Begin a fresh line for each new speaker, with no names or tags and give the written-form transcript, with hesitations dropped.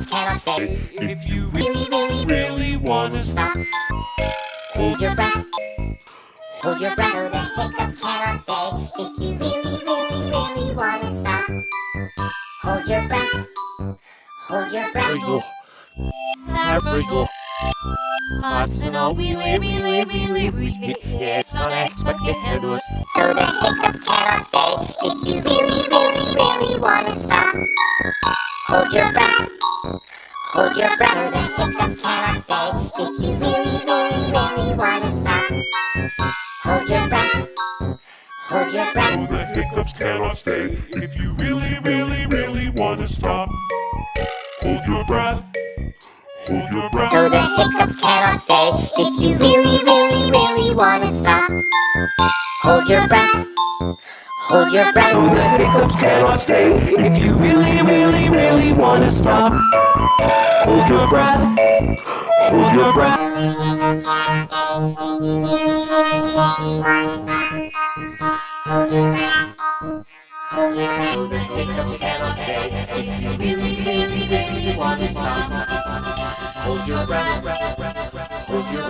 hiccups cannot stay. If you really wanna stop, hold your breath. Hold your breath. So the hiccups cannot stay. If you really wanna stop, hold your breath. Hold your breath.
It's unexpected.
So the hiccups cannot stay. If you really wanna stop, hold your breath. Hold your breath. So the hiccups cannot stay. If you really wanna stop, hold your breath. Hold your breath.
So the hiccups cannot stay. If you really wanna stop, hold your breath. Hold your breath.
So the hiccups cannot stay. If you really wanna stop, hold your breath. Hold your breath.
So the hiccups cannot stay. If you really wanna stop, hold your breath. Hold your breath.
So the hiccups cannot stay. If you really wanna stop, hold your breath. Hold your breath.